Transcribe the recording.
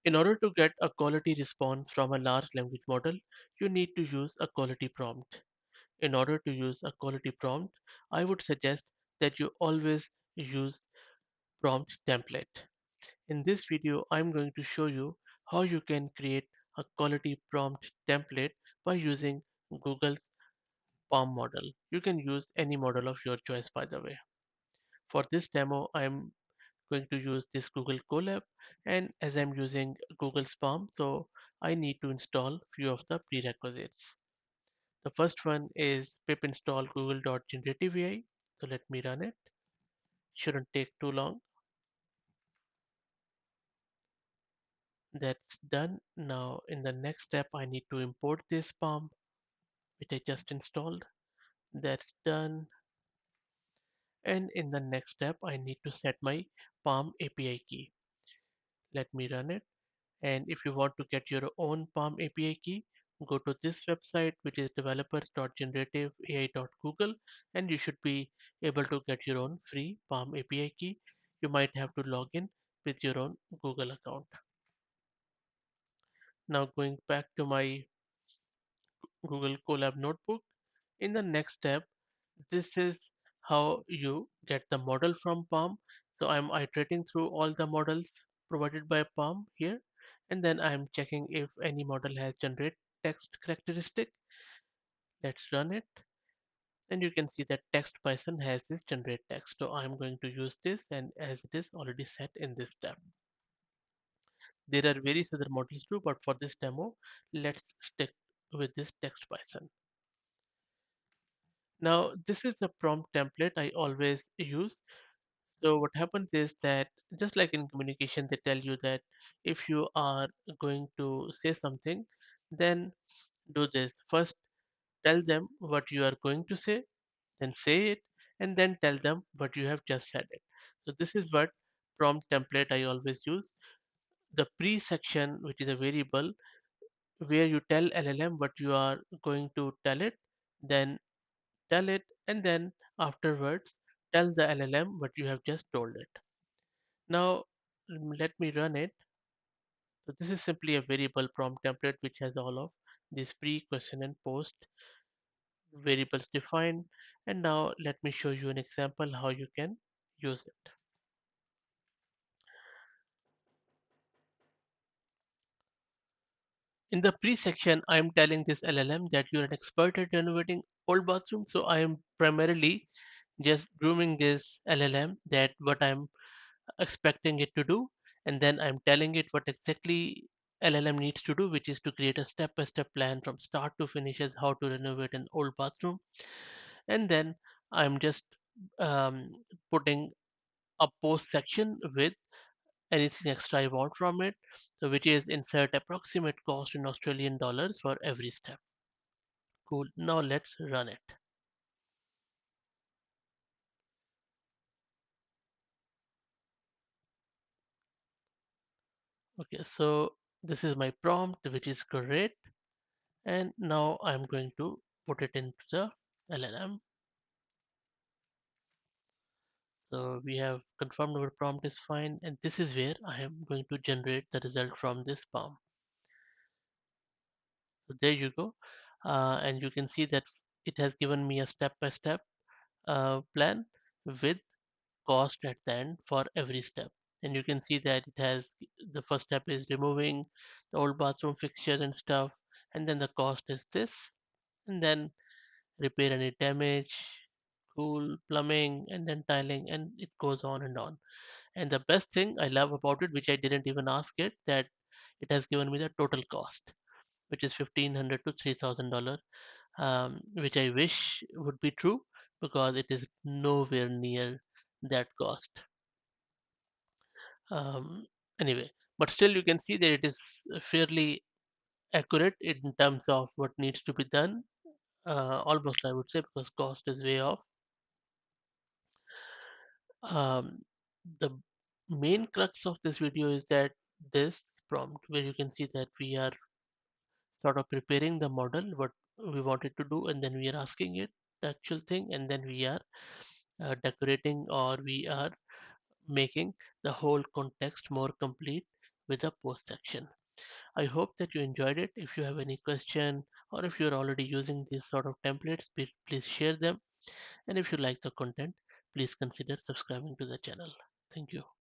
In order to get a quality response from a large language model, you need to use a quality prompt. In order to use a quality prompt, I would suggest that you always use prompt template. In this video, I'm going to show you how you can create a quality prompt template by using Google's PaLM model. You can use any model of your choice, by the way. For this demo, I'm going to use this Google Colab, and as I'm using Google's PaLM, so I need to install few of the prerequisites. The first one is pip install google.generative AI. So let me run it. Shouldn't take too long. That's done. Now in the next step, I need to import this PaLM, which I just installed. That's done. And in the next step, I need to set my PaLM API key. Let me run it. And if you want to get your own PaLM API key, go to this website, which is developers.generativeai.google, and you should be able to get your own free PaLM API key. You might have to log in with your own Google account. Now going back to my Google Colab notebook, in the next step, this is how you get the model from PaLM. So I'm iterating through all the models provided by PaLM here, and then I'm checking if any model has generate text characteristic. Let's run it, and you can see that text Python has this generate text. So I'm going to use this, and as it is already set in this step. There are various other models too, but for this demo, let's stick with this text Python. Now this is the prompt template I always use. So what happens is that just like in communication, they tell you that if you are going to say something, then do this. First, tell them what you are going to say, then say it, and then tell them what you have just said it. So this is what prompt template I always use. The pre section, which is a variable where you tell LLM what you are going to tell it, then tell it, and then afterwards tell the LLM what you have just told it. Now, let me run it. So this is simply a variable prompt template which has all of these pre, question, and post variables defined. And now let me show you an example how you can use it. In the pre section, I am telling this LLM that you're an expert at renovating old bathroom. So I am primarily just grooming this LLM that what I'm expecting it to do, and then I'm telling it what exactly LLM needs to do, which is to create a step-by-step plan from start to finish as how to renovate an old bathroom. And then I'm just um, putting a post section with anything extra I want from it, so which is insert approximate cost in Australian dollars for every step. Cool. Now let's run it. Okay, so this is my prompt, which is great. And now I'm going to put it into the LLM. So we have confirmed our prompt is fine, and this is where I am going to generate the result from this PaLM. So there you go. And you can see that it has given me a step-by-step plan with cost at the end for every step. And you can see that it has the first step is removing the old bathroom fixtures and stuff, and then the cost is this, and then repair any damage, cool, plumbing, and then tiling, and it goes on and on. And the best thing I love about it, which I didn't even ask it, that it has given me the total cost, which is $1,500 to $3,000, which I wish would be true because it is nowhere near that cost. Um, anyway, but still you can see that it is fairly accurate in terms of what needs to be done. Almost I would say because cost is way off. Um, the main crux of this video is that this prompt where you can see that we are sort of preparing the model what we wanted to do, and then we are asking it the actual thing, and then we are decorating or we are making the whole context more complete with a post section. I hope that you enjoyed it. If you have any question or if you're already using these sort of templates, please share them. And if you like the content, please consider subscribing to the channel. Thank you.